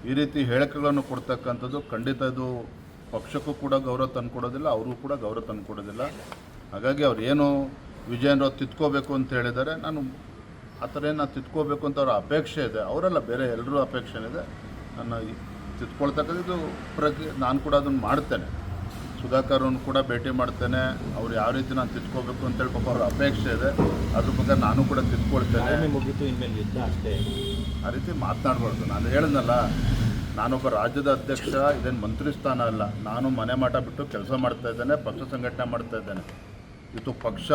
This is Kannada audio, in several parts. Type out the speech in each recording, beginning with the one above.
ಈ ರೀತಿ ಹೇಳಿಕೆಗಳನ್ನು ಕೊಡ್ತಕ್ಕಂಥದ್ದು ಖಂಡಿತ ಇದು ಪಕ್ಷಕ್ಕೂ ಕೂಡ ಗೌರವ ತಂದುಕೊಡೋದಿಲ್ಲ, ಅವ್ರಿಗೂ ಕೂಡ ಗೌರವ ತಂದುಕೊಡೋದಿಲ್ಲ. ಹಾಗಾಗಿ ಅವ್ರು ಏನು ವಿಜಯೇಂದ್ರ ತಿದ್ಕೋಬೇಕು ಅಂತ ಹೇಳಿದ್ದಾರೆ, ನಾನು ಆ ಥರ ಏನು ತಿದ್ಕೋಬೇಕು ಅಂತ ಅವ್ರ ಅಪೇಕ್ಷೆ ಇದೆ, ಅವರೆಲ್ಲ ಬೇರೆ ಎಲ್ಲರೂ ಅಪೇಕ್ಷೆ ಇದೆ. ನನ್ನ ತಿದ್ಕೊಳ್ತಕ್ಕಂಥದ್ದು ನಾನು ಕೂಡ ಅದನ್ನು ಮಾಡ್ತೇನೆ. ಸುಧಾಕರ್ನ ಕೂಡ ಭೇಟಿ ಮಾಡ್ತೇನೆ. ಅವ್ರು ಯಾವ ರೀತಿ ನಾನು ತಿದ್ಕೋಬೇಕು ಅಂತೇಳಿ ಪಾಪ ಅವ್ರ ಅಪೇಕ್ಷೆ ಇದೆ, ಅದ್ರ ಬಗ್ಗೆ ನಾನು ಕೂಡ ತಿದ್ಕೊಳ್ತೇನೆ. ಮುಗಿತು ಇನ್ಮೇಲೆ ಯುದ್ಧ ಅಷ್ಟೇ, ಆ ರೀತಿ ಮಾತನಾಡಬಾರ್ದು. ನಾನು ಹೇಳಿದ್ನಲ್ಲ, ನಾನೊಬ್ಬ ರಾಜ್ಯದ ಅಧ್ಯಕ್ಷ, ಇದೇನು ಮಂತ್ರಿ ಸ್ಥಾನ ಅಲ್ಲ. ನಾನು ಮನೆ ಮಾಟ ಬಿಟ್ಟು ಕೆಲಸ ಮಾಡ್ತಾ ಇದ್ದೇನೆ, ಪಕ್ಷ ಸಂಘಟನೆ ಮಾಡ್ತಾ ಇದ್ದೇನೆ. ಇದು ಪಕ್ಷ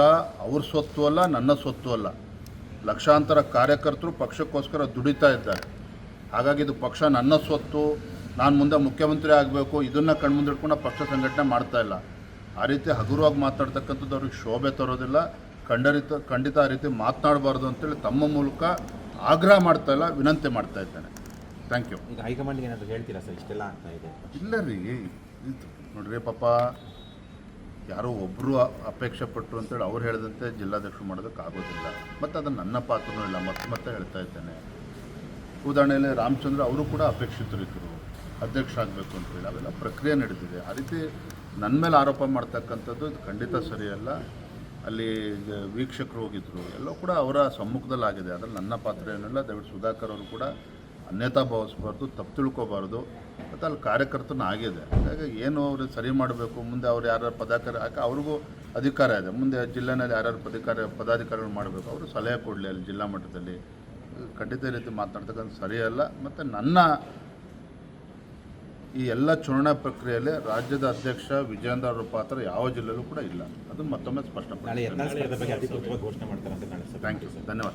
ಅವ್ರ ಸ್ವತ್ತು ಅಲ್ಲ, ನನ್ನ ಸ್ವತ್ತು ಅಲ್ಲ. ಲಕ್ಷಾಂತರ ಕಾರ್ಯಕರ್ತರು ಪಕ್ಷಕ್ಕೋಸ್ಕರ ದುಡಿತಾ ಇದ್ದಾರೆ. ಹಾಗಾಗಿ ಇದು ಪಕ್ಷ ನನ್ನ ಸ್ವತ್ತು, ನಾನು ಮುಂದೆ ಮುಖ್ಯಮಂತ್ರಿ ಆಗಬೇಕು, ಇದನ್ನು ಕಣ್ಮುಂದಿಟ್ಕೊಂಡು ಪಕ್ಷ ಸಂಘಟನೆ ಮಾಡ್ತಾ ಇಲ್ಲ. ಆ ರೀತಿ ಹಗುರವಾಗಿ ಮಾತಾಡ್ತಕ್ಕಂಥದ್ದು ಅವ್ರಿಗೆ ಶೋಭೆ ತರೋದಿಲ್ಲ. ಖಂಡಿತ ಆ ರೀತಿ ಮಾತನಾಡಬಾರ್ದು ಅಂತೇಳಿ ತಮ್ಮ ಮೂಲಕ ಆಗ್ರಹ ಮಾಡ್ತಾ ಇಲ್ಲ, ವಿನಂತಿ ಮಾಡ್ತಾ ಇದ್ದೇನೆ. Thank you. ಈಗ ಹೈಕಮಾಂಡ್ಗೆ ಏನಾದರೂ ಹೇಳ್ತೀರಾ ಸರ್, ಇಷ್ಟೆಲ್ಲ ಆಗ್ತಾ ಇದೆ? ಇಲ್ಲ ರೀ, ನೋಡ್ರಿ ಪಾಪ ಯಾರೋ ಒಬ್ಬರು ಅಪೇಕ್ಷೆ ಪಟ್ಟರು ಅಂತೇಳಿ ಅವ್ರು ಹೇಳಿದಂತೆ ಜಿಲ್ಲಾಧ್ಯಕ್ಷರು ಮಾಡೋದಕ್ಕಾಗೋದಿಲ್ಲ. ಮತ್ತು ಅದು ನನ್ನ ಪಾತ್ರನೂ ಇಲ್ಲ, ಮತ್ತೆ ಹೇಳ್ತಾ ಇದ್ದೇನೆ. ಉದಾಹರಣೆಯಲ್ಲಿ ರಾಮಚಂದ್ರ ಅವರು ಕೂಡ ಅಪೇಕ್ಷಿತರಿದ್ದರು, ಅಧ್ಯಕ್ಷ ಆಗಬೇಕು ಅಂತೇಳಿ. ಅವೆಲ್ಲ ಪ್ರಕ್ರಿಯೆ ನಡೆದಿದೆ. ಆ ರೀತಿ ನನ್ನ ಮೇಲೆ ಆರೋಪ ಮಾಡ್ತಕ್ಕಂಥದ್ದು ಇದು ಖಂಡಿತ ಸರಿಯಲ್ಲ. ಅಲ್ಲಿ ವೀಕ್ಷಕರು ಹೋಗಿದ್ದರು, ಎಲ್ಲವೂ ಕೂಡ ಅವರ ಸಮ್ಮುಖದಲ್ಲಾಗಿದೆ. ಅದರಲ್ಲಿ ನನ್ನ ಪಾತ್ರ ಏನಿಲ್ಲ. ದಯವಿಟ್ಟು ಸುಧಾಕರ್ ಅವರು ಕೂಡ ಅನ್ಯತಾ ಭಾವಿಸ್ಬಾರ್ದು, ತಪ್ಪು ತಿಳ್ಕೊಬಾರ್ದು. ಮತ್ತು ಅಲ್ಲಿ ಕಾರ್ಯಕರ್ತನ ಆಗಿದೆ. ಹಾಗಾಗಿ ಏನು ಅವರು ಸರಿ ಮಾಡಬೇಕು, ಮುಂದೆ ಅವ್ರು ಯಾರು ಯಾಕೆ ಅವ್ರಿಗೂ ಅಧಿಕಾರ ಇದೆ. ಮುಂದೆ ಜಿಲ್ಲೆನಲ್ಲಿ ಯಾರ್ಯಾರು ಪದಾಧಿಕಾರಿಗಳು ಮಾಡಬೇಕು, ಅವರು ಸಲಹೆ ಕೊಡಲಿ ಅಲ್ಲಿ ಜಿಲ್ಲಾ ಮಟ್ಟದಲ್ಲಿ. ಖಂಡಿತ ಈ ರೀತಿ ಮಾತನಾಡ್ತಕ್ಕಂಥ ಸರಿಯಲ್ಲ. ಮತ್ತು ನನ್ನ ಈ ಎಲ್ಲ ಚುನಾವಣಾ ಪ್ರಕ್ರಿಯೆಯಲ್ಲಿ ರಾಜ್ಯದ ಅಧ್ಯಕ್ಷ ವಿಜಯೇಂದ್ರ ಅವರ ಪಾತ್ರ ಯಾವ ಜಿಲ್ಲೆಯಲ್ಲೂ ಕೂಡ ಇಲ್ಲ. ಅದನ್ನು ಮತ್ತೊಮ್ಮೆ ಸ್ಪಷ್ಟಪಡಿಸಿ. ಘೋಷಣೆ ಮಾಡ್ತಾರೆ ಅಂತ. ಥ್ಯಾಂಕ್ ಯು, ಧನ್ಯವಾದ.